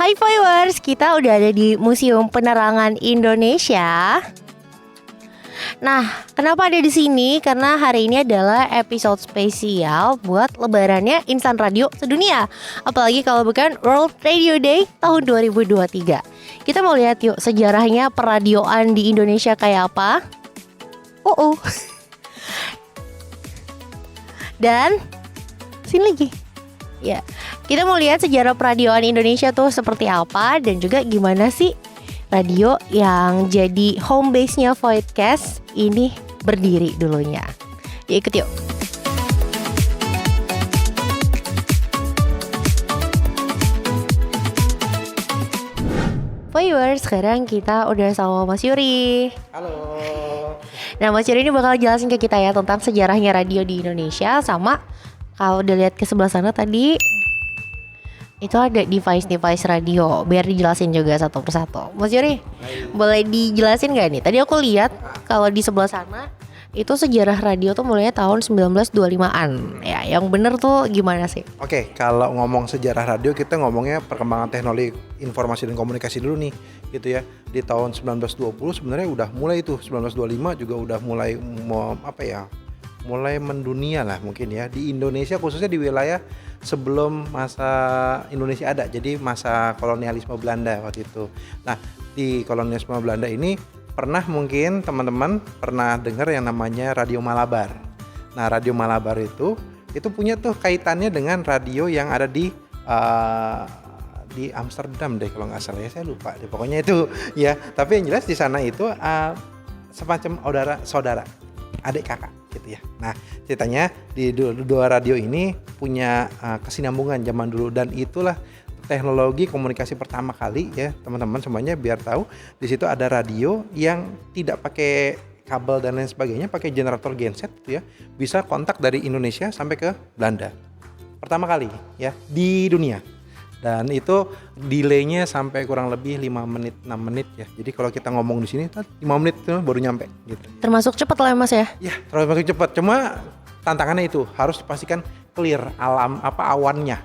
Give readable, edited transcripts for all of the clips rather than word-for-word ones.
Hai viewers, kita udah ada di Museum Penerangan Indonesia. Nah, kenapa ada di sini? Karena hari ini adalah episode spesial buat lebarannya Insan Radio sedunia. Apalagi kalau bukan World Radio Day tahun 2023. Kita mau lihat yuk sejarahnya peradioan di Indonesia kayak apa. Dan sini lagi. Ya, kita mau lihat sejarah peradioan Indonesia tuh seperti apa dan juga gimana sih radio yang jadi home base-nya Voidcast ini berdiri dulunya. Ya, ikut yuk. Viewers, sekarang kita udah sama Mas Yuri. Halo. Nah, Mas Yuri ini bakal jelasin ke kita ya tentang sejarahnya radio di Indonesia. Sama kalau udah lihat ke sebelah sana tadi itu ada device radio. Biar dijelasin juga satu persatu. Mas Yuri, boleh dijelasin gak nih? Tadi aku lihat kalau di sebelah sana itu sejarah radio tuh mulainya tahun 1925-an. Ya, yang bener tuh gimana sih? Oke, kalau ngomong sejarah radio kita ngomongnya perkembangan teknologi informasi dan komunikasi dulu nih, gitu ya. Di tahun 1920 sebenarnya udah mulai itu, 1925 juga udah mulai mulai mendunia lah mungkin ya. Di Indonesia khususnya di wilayah sebelum masa Indonesia ada, jadi masa kolonialisme Belanda waktu itu. Nah, di kolonialisme Belanda ini pernah mungkin teman-teman pernah dengar yang namanya Radio Malabar. Nah, Radio Malabar itu punya tuh kaitannya dengan radio yang ada di Amsterdam deh kalau nggak salah ya, saya lupa deh. Pokoknya itu ya. Tapi yang jelas di sana itu semacam saudara, adik kakak gitu ya. Nah, ceritanya di dua radio ini punya kesinambungan zaman dulu, dan itulah teknologi komunikasi pertama kali ya teman-teman semuanya biar tahu. Di situ ada radio yang tidak pakai kabel dan lain sebagainya, pakai generator genset gitu ya, bisa kontak dari Indonesia sampai ke Belanda pertama kali ya di dunia. Dan itu delaynya sampai kurang lebih 5 menit 6 menit ya. Jadi kalau kita ngomong di sini 5 menit itu baru nyampe gitu. Termasuk cepat lah ya Mas ya? Ya, termasuk cepat. Cuma tantangannya itu harus dipastikan clear awannya.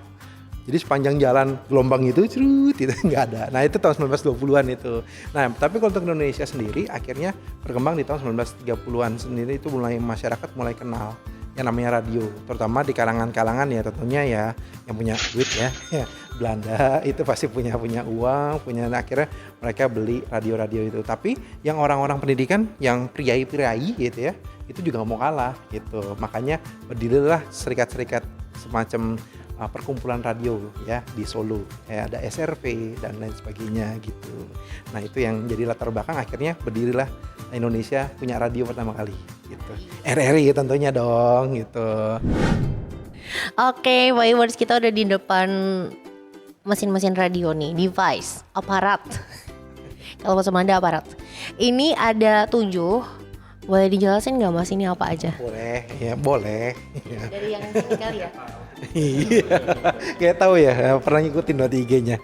Jadi sepanjang jalan gelombang itu nggak ada. Nah, itu tahun 1920-an itu. Nah, tapi kalau untuk Indonesia sendiri akhirnya berkembang di tahun 1930-an sendiri, itu mulai masyarakat mulai kenal yang namanya radio, terutama di kalangan-kalangan ya tentunya ya yang punya duit ya. Belanda itu pasti punya uang, akhirnya mereka beli radio-radio itu. Tapi yang orang-orang pendidikan, yang priai-priai gitu ya, itu juga mau kalah gitu. Makanya berdirilah serikat-serikat semacam perkumpulan radio ya di Solo, ya ada SRV dan lain sebagainya gitu. Nah, itu yang jadi latar belakang akhirnya berdirilah Indonesia punya radio pertama kali gitu. RRI tentunya dong gitu. Oke, viewers, kita udah di depan mesin-mesin radio nih, device, aparat. Kalau bahasa Manda aparat. Ini ada 7. Boleh dijelasin nggak Mas ini apa aja? Boleh, ya boleh. Dari yang sini kali ya? Iya, kayak tahu ya, pernah ngikutin di IG-nya.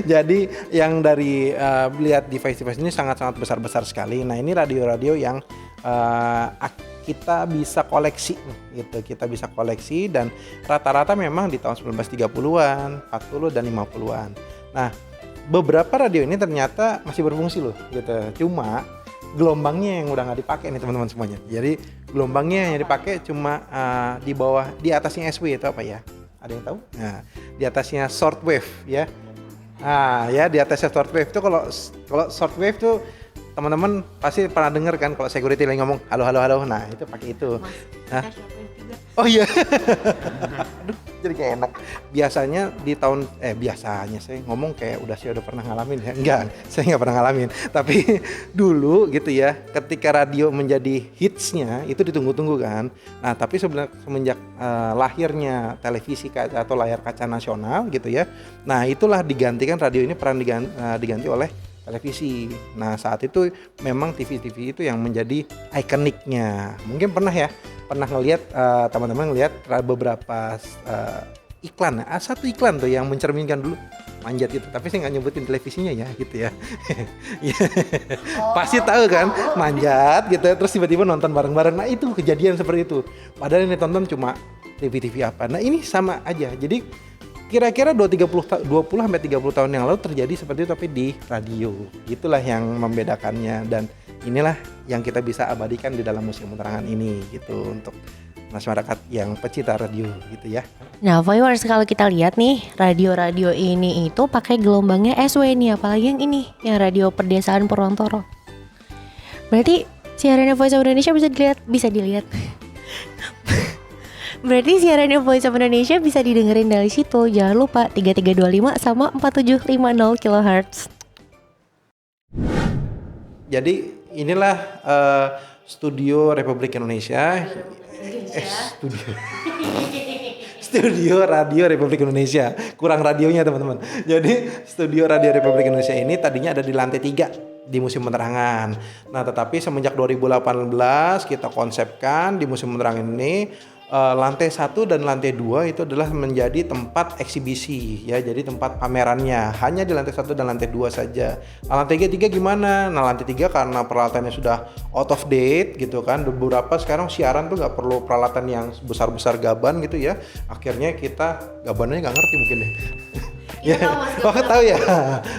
Jadi yang dari lihat device-device ini sangat-sangat besar-besar sekali. Nah, ini radio-radio yang kita bisa koleksi gitu. Kita bisa koleksi dan rata-rata memang di tahun 1930-an, 40 dan 50-an. Nah, beberapa radio ini ternyata masih berfungsi loh gitu. Cuma gelombangnya yang udah nggak dipakai nih teman-teman semuanya. Jadi gelombangnya yang dipakai cuma di atasnya SW itu apa ya? Ada yang tahu? Nah, di atasnya shortwave ya. Nah, ya di atasnya shortwave itu kalau shortwave tuh teman-teman pasti pernah dengar kan kalau security lagi ngomong halo. Nah, itu pakai itu. Nah. Oh iya. Aduh, jadi kayak enak. Biasanya biasanya saya ngomong kayak saya udah pernah ngalamin ya. Enggak, saya nggak pernah ngalamin. Tapi dulu gitu ya, ketika radio menjadi hitsnya itu ditunggu-tunggu kan. Nah, tapi semenjak lahirnya televisi atau layar kaca nasional gitu ya. Nah, itulah digantikan radio ini diganti oleh televisi. Nah, saat itu memang TV itu yang menjadi ikoniknya. Mungkin pernah ngelihat teman-teman ngelihat beberapa iklan. Satu iklan tuh yang mencerminkan dulu manjat itu, tapi saya nggak nyebutin televisinya ya gitu ya. Pasti tahu kan manjat gitu, terus tiba-tiba nonton bareng-bareng. Nah, itu kejadian seperti itu. Padahal ini tonton cuma TV apa. Nah, ini sama aja. Jadi kira-kira 20 sampai 30 tahun yang lalu terjadi seperti itu tapi di radio. Itulah yang membedakannya dan inilah yang kita bisa abadikan di dalam Museum Penerangan ini gitu untuk masyarakat yang pecinta radio gitu ya. Nah, viewers, kalau kita lihat nih, radio-radio ini itu pakai gelombangnya SW nih, apalagi yang ini, yang radio Perdesaan Purwontoro. Berarti siaran Voice of Indonesia bisa dilihat. Berarti siaran Voice of Indonesia bisa didengerin dari situ. Jangan lupa 3325 sama 4750 kHz. Jadi inilah studio Republik Indonesia. Studio Radio Republik Indonesia. Kurang radionya teman-teman. Jadi studio Radio Republik Indonesia ini tadinya ada di lantai 3 di Museum Penerangan. Nah, tetapi semenjak 2018 kita konsepkan di Museum Penerangan ini lantai 1 dan lantai 2 itu adalah menjadi tempat eksibisi ya, jadi tempat pamerannya hanya di lantai 1 dan lantai 2 saja. Nah, lantai 3 gimana? Nah, lantai 3 karena peralatannya sudah out of date gitu kan, beberapa sekarang siaran tuh nggak perlu peralatan yang besar-besar gaban gitu ya, akhirnya kita gabannya nggak ngerti mungkin deh. Ya, tahu ya.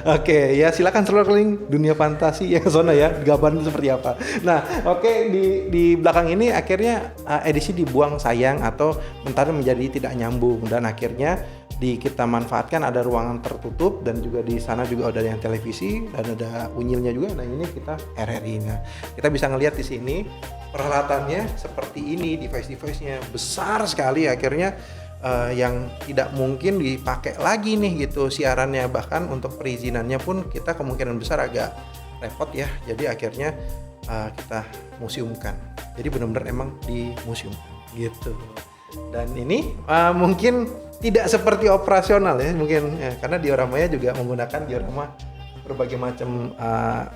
Oke, ya silakan snorkeling dunia fantasi ya ke zona ya. Gaban itu seperti apa. Nah, oke, di belakang ini akhirnya edisi dibuang sayang atau mentari menjadi tidak nyambung dan akhirnya kita manfaatkan ada ruangan tertutup dan juga di sana juga ada yang televisi dan ada unyilnya juga. Nah, ini kita RRI. Nah, kita bisa ngelihat di sini peralatannya seperti ini, device-nya besar sekali akhirnya. Yang tidak mungkin dipakai lagi nih gitu siarannya, bahkan untuk perizinannya pun kita kemungkinan besar agak repot ya, jadi akhirnya kita museumkan, jadi benar-benar emang di museum gitu. Dan ini mungkin tidak seperti operasional ya mungkin ya, karena dioramanya juga menggunakan diorama berbagai macam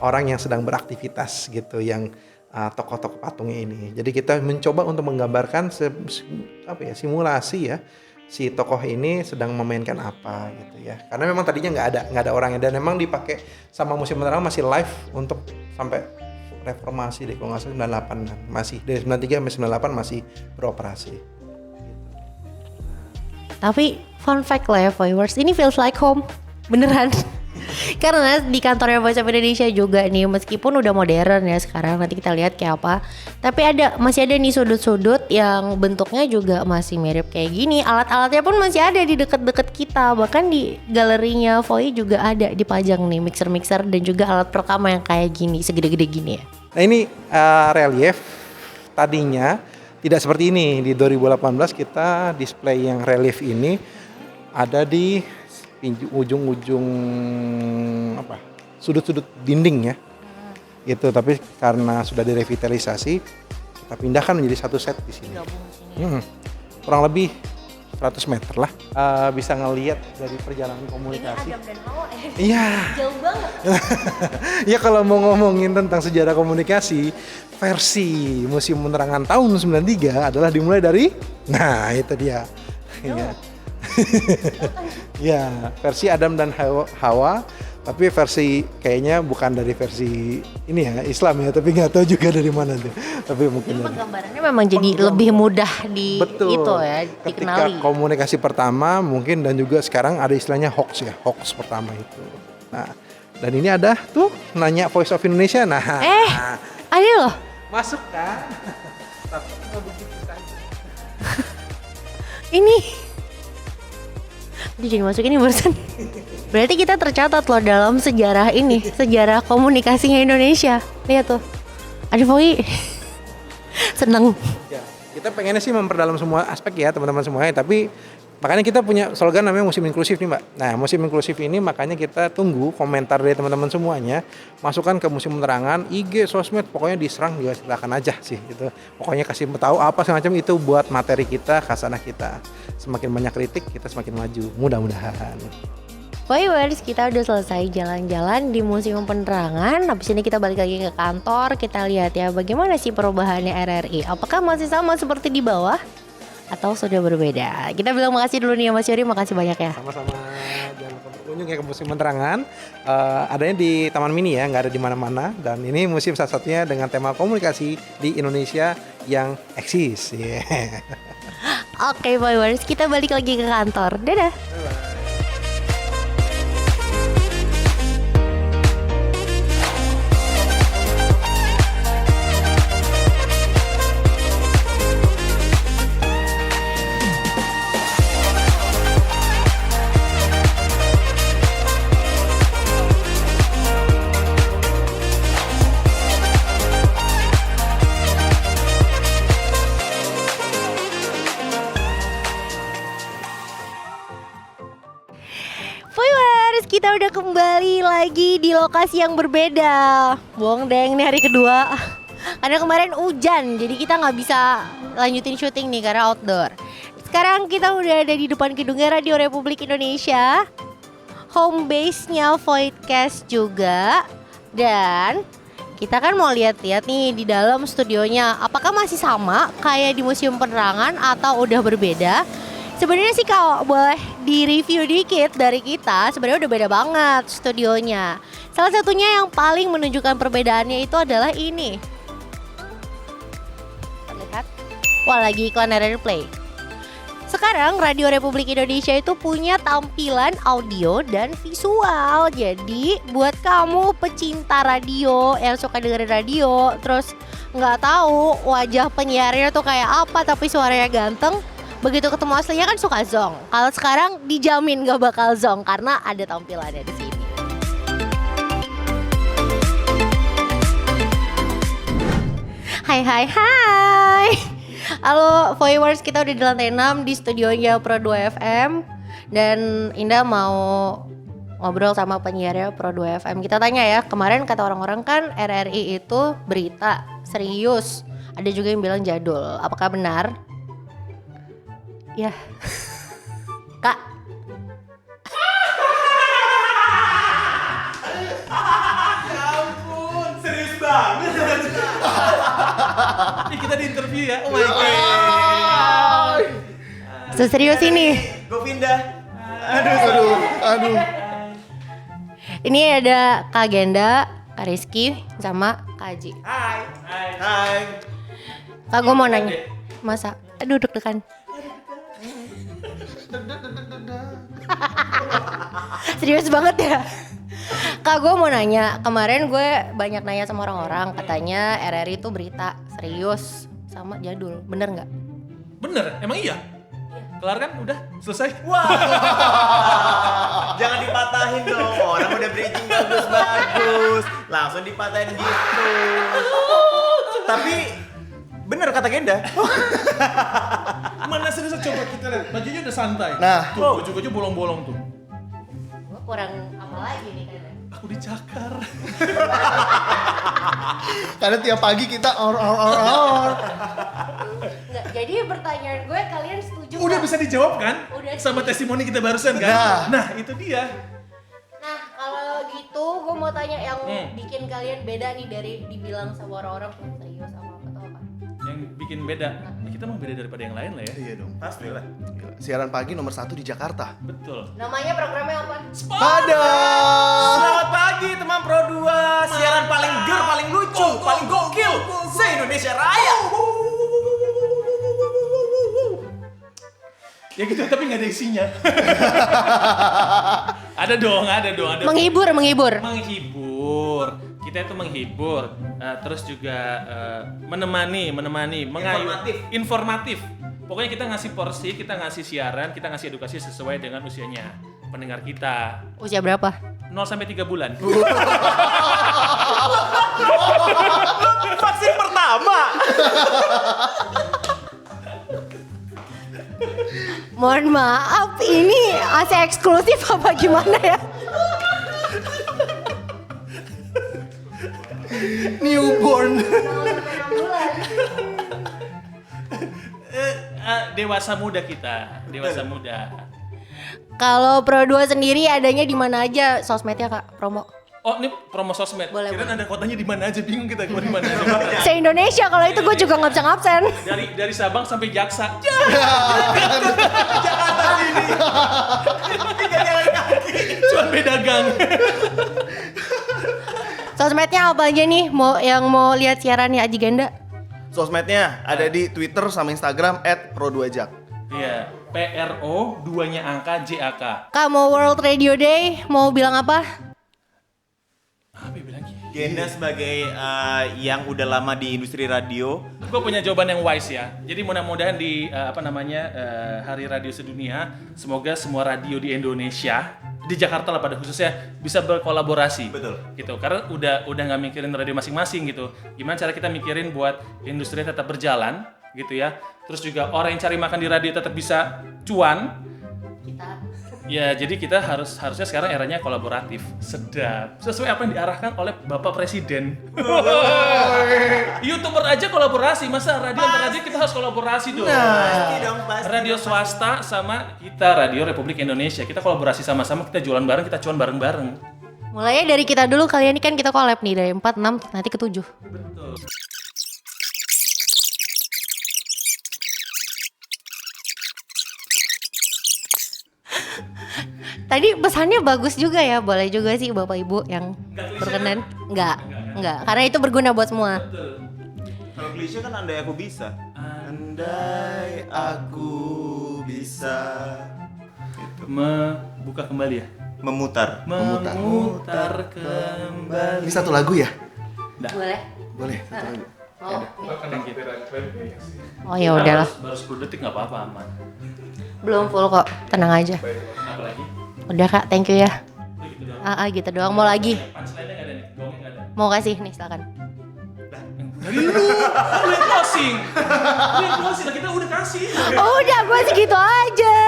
orang yang sedang beraktivitas gitu, yang tokoh-tokoh patungnya ini. Jadi kita mencoba untuk menggambarkan simulasi ya si tokoh ini sedang memainkan apa gitu ya. Karena memang tadinya nggak ada orangnya dan memang dipakai sama Museum Penerangan masih live untuk sampai reformasi deh kalau nggak salah 98 masih dari 93 sampai 98 masih beroperasi. Tapi fun fact lah ya viewers, ini feels like home beneran. Karena di kantornya Voice of Indonesia juga nih, meskipun udah modern ya sekarang, nanti kita lihat kayak apa, tapi masih ada nih sudut-sudut yang bentuknya juga masih mirip kayak gini. Alat-alatnya pun masih ada di deket-deket kita, bahkan di galerinya Voi juga ada dipajang nih mixer-mixer dan juga alat perekam yang kayak gini, segede-gede gini ya. Nah, ini relief tadinya tidak seperti ini. Di 2018 kita display yang relief ini ada di ujung-ujung sudut-sudut dinding ya gitu, tapi karena sudah direvitalisasi kita pindahkan menjadi satu set di sini. Kurang lebih 100 meter lah, bisa ngelihat dari perjalanan komunikasi. Ini Adam dan Hawa ya? Iya. Jauh banget. Ya kalau mau ngomongin tentang sejarah komunikasi, versi Museum Penerangan tahun 93 adalah dimulai dari, nah itu dia. Ya. Ya, versi Adam dan Hawa, tapi versi kayaknya bukan dari versi ini ya Islam ya, tapi nggak tahu juga dari mana tuh. Tapi mungkin penggambarannya memang jadi lebih mudah itu ya dikenali. Ketika komunikasi pertama mungkin, dan juga sekarang ada istilahnya hoax ya, hoax pertama itu. Nah, dan ini ada tuh nanya Voice of Indonesia. Nah, ada loh. Masuk kan? Tapi nggak begitu saja. Ini jadi masukin ini barusan. Berarti kita tercatat loh dalam sejarah ini, sejarah komunikasinya Indonesia. Lihat tuh, ada Voi. Seneng. Ya, kita pengennya sih memperdalam semua aspek ya teman-teman semuanya, tapi makanya kita punya slogan namanya Museum Inklusif nih Mbak. Nah, Museum Inklusif ini makanya kita tunggu komentar dari teman-teman semuanya, masukkan ke Museum Penerangan, IG, sosmed, pokoknya diserang juga silakan aja sih gitu. Pokoknya kasih tahu apa semacam itu buat materi kita, khasanah kita. Semakin banyak kritik, kita semakin maju, mudah-mudahan. Viewers, kita udah selesai jalan-jalan di Museum Penerangan. Habis ini kita balik lagi ke kantor, kita lihat ya bagaimana sih perubahannya RRI. Apakah masih sama seperti di bawah? Atau sudah berbeda? Kita bilang makasih dulu nih ya Mas Yori, makasih banyak ya. Sama-sama, jangan lupa berkunjung ya ke Museum Penerangan. Adanya di Taman Mini ya, nggak ada di mana-mana. Dan ini museum salah satunya dengan tema komunikasi di Indonesia yang eksis. Yeah. Oke viewers, kita balik lagi ke kantor. Dadah. Bye-bye. udah kembali lagi di lokasi yang berbeda. Bohong deng, nih hari kedua. Karena kemarin hujan, jadi kita nggak bisa lanjutin syuting nih karena outdoor. Sekarang kita udah ada di depan gedungnya Radio Republik Indonesia, home base-nya Voidcast juga. Dan kita kan mau lihat-lihat nih di dalam studionya, apakah masih sama kayak di Museum Penerangan atau udah berbeda? Sebenarnya sih kalau boleh di-review dikit dari kita, sebenarnya udah beda banget studionya. Salah satunya yang paling menunjukkan perbedaannya itu adalah ini. Terlihat? Wah, lagi iklan Airplay. Sekarang Radio Republik Indonesia itu punya tampilan audio dan visual. Jadi buat kamu pecinta radio yang suka dengerin radio, terus nggak tahu wajah penyiarnya tuh kayak apa tapi suaranya ganteng, begitu ketemu aslinya kan suka zonk. Kalau sekarang dijamin gak bakal zonk karena ada tampilannya di sini. Hai. Halo viewers, kita udah di lantai 6 di studionya Pro 2 FM. Dan Indah mau ngobrol sama penyiarnya Pro 2 FM. Kita tanya ya, kemarin kata orang-orang kan RRI itu berita serius. Ada juga yang bilang jadul, apakah benar? Ya. Kak. Ya ampun, serius banget. Ini kita di interview ya. Oh my god. Seserius ini. Gue pindah. Aduh. Ini ada Kak Genda, Kak Rizky, sama Kak Aji. Hai. Kak, gue mau nanya. Masa? Aduh, deg-degan. Serius banget ya. Kak, gue mau nanya. Kemarin gue banyak nanya sama orang-orang, katanya RRI itu berita serius sama jadul. Bener nggak? Bener, emang iya? Kelar kan? Udah? Selesai? Wah, jangan dipatahin dong. Orang udah bridging bagus, langsung dipatahin gitu. Tapi bener kata Genda. Mana serius, coba kita lihat. Bajunya udah santai. Nah. Tuh, baju-baju bolong-bolong tuh. Gue kurang apa lagi nih kayaknya. Aku dicakar. Karena tiap pagi kita or. Nggak, jadi pertanyaan gue, kalian setuju Udah nggak? bisa dijawab kan? Udah. Sama testimoni kita barusan kan? Nah, itu dia. Nah, kalau gitu gue mau tanya yang Hmm. bikin kalian beda nih dari dibilang sama orang-orang tuh serius sama apa tuh apa? Yang bikin beda. Ya, kita emang beda daripada yang lain lah ya. Iya dong. Pastilah. Gila. Siaran pagi nomor 1 di Jakarta. Betul. Namanya programnya apa? Pada. Selamat pagi teman Pro 2. Siaran paling ger, paling lucu, paling gokil se-Indonesia Raya. Ya gitu, tapi nggak ada isinya. Ada dong. Menghibur. Menghibur. Kita itu menghibur, terus juga menemani, informatif. Pokoknya kita ngasih porsi, kita ngasih siaran, kita ngasih edukasi sesuai dengan usianya pendengar kita. Usia berapa? 0 sampai 3 bulan. Vaksin pertama. Mohon maaf, ini AC eksklusif apa gimana ya? Newborn. Dewasa muda kita, dewasa muda. Kalau Pro 2 sendiri adanya di mana aja sosmednya Kak? Promo. Oh, ini promo sosmed. Boleh, Kirain boleh. ada kotanya di mana aja, bingung kita di mana aja. Se-Indonesia, kalau itu gue juga nggak bisa ngabsen. Dari Sabang sampai Jaksa. Jakarta sini. Tiga jalan kaki. Cuma beda gang. Sosmednya apa aja nih? Yang mau lihat siarannya Aji Genda? Sosmednya ada di Twitter sama Instagram @pro2jak. Iya, PRO 2-nya angka JAK. Kak, mau World Radio Day, mau bilang apa? Apa ya bilangnya? Genda sebagai yang udah lama di industri radio. Gue punya jawaban yang wise ya. Jadi mudah-mudahan di Hari Radio Sedunia, semoga semua radio di Indonesia, di Jakarta lah pada khususnya, bisa berkolaborasi. Betul. Gitu. Karena udah nggak mikirin radio masing-masing gitu. Gimana cara kita mikirin buat industri tetap berjalan gitu ya. Terus juga orang yang cari makan di radio tetap bisa cuan. Kita. Ya, jadi kita harusnya sekarang eranya kolaboratif. Sedap. Sesuai apa yang diarahkan oleh Bapak Presiden. YouTuber aja kolaborasi, masa radio antar radio kita harus kolaborasi dong. Pasti dong, pasti. Radio swasta sama kita Radio Republik Indonesia. Kita kolaborasi sama-sama, kita jualan bareng, kita cuan bareng-bareng. Mulainya dari kita dulu, kalian ini kan kita collab nih dari 4, 6, nanti ke 7. Betul. Tadi pesannya bagus juga ya, boleh juga sih Bapak Ibu yang berkenan. Enggak. Karena itu berguna buat semua. Kalau klise kan andai aku bisa. Andai aku bisa. Itu. Membuka kembali ya? Memutar. Memutar kembali. Ini satu lagu ya? Boleh. Boleh, satu lagu. Oh ya udahlah. Baru 10 detik nggak apa-apa, aman. Belum full kok, tenang aja. Apa lagi? Udah Kak, thank you ya. Gitu doang. Gitu doang. Mau lagi? Punchline-nya nggak ada nih, gongnya nggak ada. Mau kasih nih, silakan. Dari lu yang closing. Lu yang closing, lah kita udah kasih. Oh udah, gue segitu aja.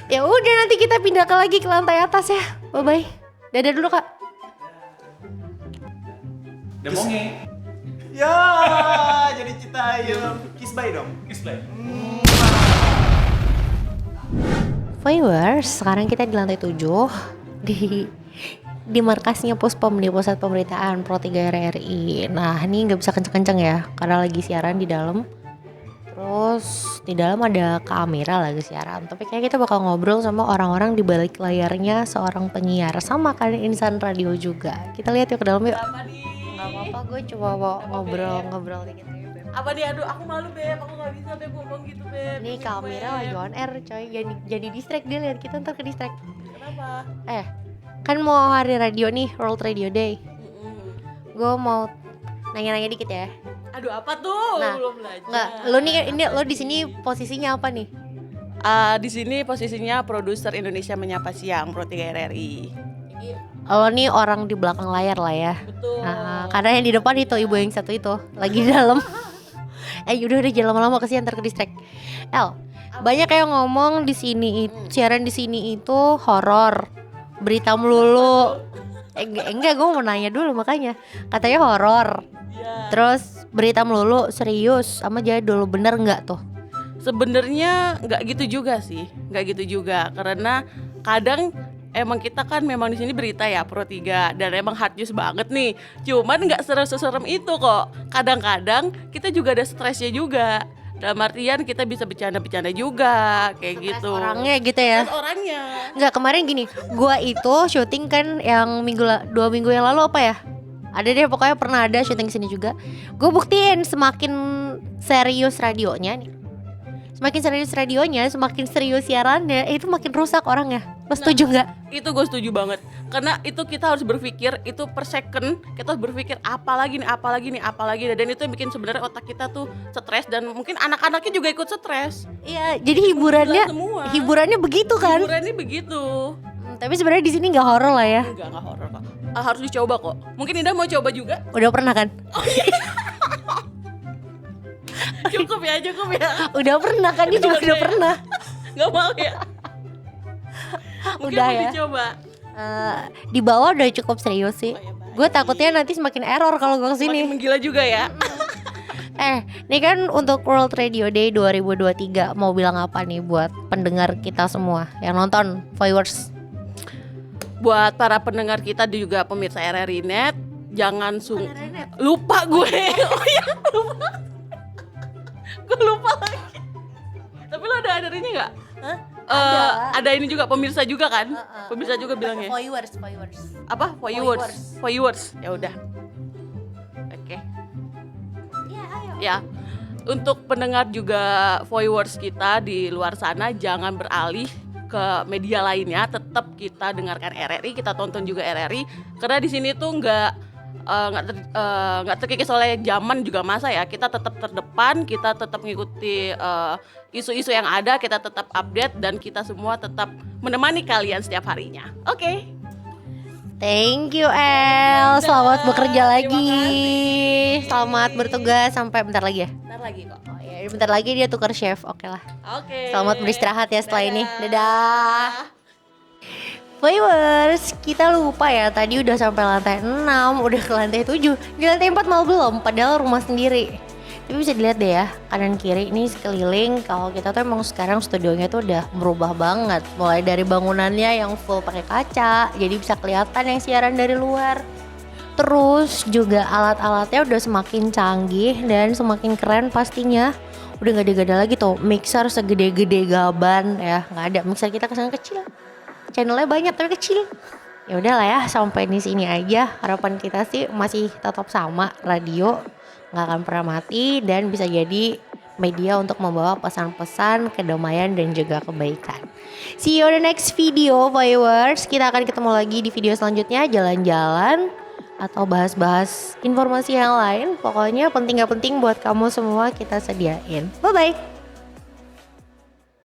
Ya udah, nanti kita pindah lagi ke lantai atas ya. Bye bye. Dadah dulu Kak. Udah monge. Ya, jadi Citayam. Kiss bye dong. Kiss play. Viewers, sekarang kita di lantai 7 di markasnya Puspom di Pusat Pemberitaan Pro 3 RRI. Nah, ini nggak bisa kenceng-kenceng ya karena lagi siaran di dalam. Terus di dalam ada Kak Amira lagi siaran. Tapi kayak kita bakal ngobrol sama orang-orang di balik layarnya seorang penyiar sama kan insan radio juga. Kita lihat yuk ke dalam yuk. Apa nih? Nggak apa-apa, gue cuma mau ngobrol dikit aja, Beb. Apa nih? Aduh, aku malu Beb, aku gak bisa Beb ngomong gitu Beb. Ini Kak Amira lagi on air coy, jadi distract, dia lihat kita ntar ke distract. Kenapa? Kan mau hari radio nih, World Radio Day. Gue mau nanya-nanya dikit ya. Aduh, apa tuh? Nah, Belum belajar. Enggak, lo di sini posisinya apa nih? Di sini posisinya produser Indonesia Menyapa Siang Pro 3 RRI. Lo nih orang di belakang layar lah ya. Betul. Nah, karena yang di depan itu ibu yang satu itu lagi di dalam. Udah jangan lama-lama kesian ntar ke distract. Banyak yang ngomong di sini siaran di sini itu horor, berita melulu. Enggak, gue mau nanya dulu makanya. Katanya horor. Iya. Terus berita melulu, serius sama jadul, bener nggak tuh? Sebenarnya nggak gitu juga sih, nggak gitu juga karena kadang emang kita kan memang di sini berita ya Pro 3 dan emang hard news banget nih. Cuman nggak serem itu kok. Kadang-kadang kita juga ada stresnya juga. Dalam artian kita bisa bercanda-bercanda juga kayak Stres gitu. orangnya gitu ya. Stres orangnya. Nggak, kemarin gini, gua itu syuting kan yang 2 minggu yang lalu apa ya? Ada deh, pokoknya pernah ada syuting sini juga. Gue buktiin semakin serius radionya nih. Semakin serius radionya, semakin serius siarannya, itu makin rusak orangnya. Lo setuju nggak? Itu gue setuju banget. Karena itu kita harus berpikir, itu per second kita harus berpikir apa lagi nih. Dan itu yang bikin sebenarnya otak kita tuh stres dan mungkin anak-anaknya juga ikut stres. Iya, jadi hiburannya begitu kan? Hiburannya begitu. Tapi sebenarnya di sini nggak horor lah ya. Enggak horor kok. Harus dicoba kok. Mungkin Indah mau coba juga. Udah pernah kan? Cukup ya. Udah pernah kan? Dia juga udah pernah. Enggak mau ya. Mungkin Udah mau ya. dicoba. Di bawah udah cukup serius sih. Oh ya, baik. Gue takutnya nanti semakin error kalau gue Makin kesini. menggila juga ya. Ini kan untuk World Radio Day 2023 mau bilang apa nih buat pendengar kita semua yang nonton, viewers? Buat para pendengar kita dan juga pemirsa RRI Net, jangan lupa gue. Oh ya, lupa. Gue lupa lagi. Tapi lo ada RRI-nya enggak? Hah? Ada ini juga pemirsa juga kan? Pemirsa juga bilangnya. Viewers. Apa? Viewers. Ya udah. Oke. Ya. Untuk pendengar juga viewers kita di luar sana, jangan beralih ke media lainnya, tetap kita dengarkan RRI, kita tonton juga RRI karena di sini tuh nggak terkikis oleh zaman juga masa ya. Kita tetap terdepan, kita tetap mengikuti isu-isu yang ada, kita tetap update dan kita semua tetap menemani kalian setiap harinya. Oke. Thank you El, selamat bekerja terima lagi. Selamat bertugas sampai bentar lagi ya. Bentar lagi kok. Oh ya, bentar lagi dia tukar chef. Oke lah. Oke. Selamat beristirahat ya setelah ini. Dadah. Dadah. Viewers, kita lupa ya tadi udah sampai lantai 6, udah ke lantai 7. Di lantai 4 malah belum, padahal rumah sendiri. Tapi bisa dilihat deh ya, kanan kiri ini sekeliling. Kalau kita tuh emang sekarang studionya tuh udah berubah banget. Mulai dari bangunannya yang full pakai kaca, jadi bisa kelihatan yang siaran dari luar. Terus juga alat-alatnya udah semakin canggih dan semakin keren pastinya. Udah gak ada lagi tuh mixer segede-gede gaban ya, nggak ada. Mixer kita kesannya kecil. Channelnya banyak tapi kecil. Ya udahlah ya, sampai di sini aja. Harapan kita sih masih tetap sama, radio nggak akan pernah mati dan bisa jadi media untuk membawa pesan-pesan kedamaian dan juga kebaikan. See you on the next video, viewers. Kita akan ketemu lagi di video selanjutnya, jalan-jalan atau bahas-bahas informasi yang lain. Pokoknya penting gak penting buat kamu semua kita sediain. Bye bye.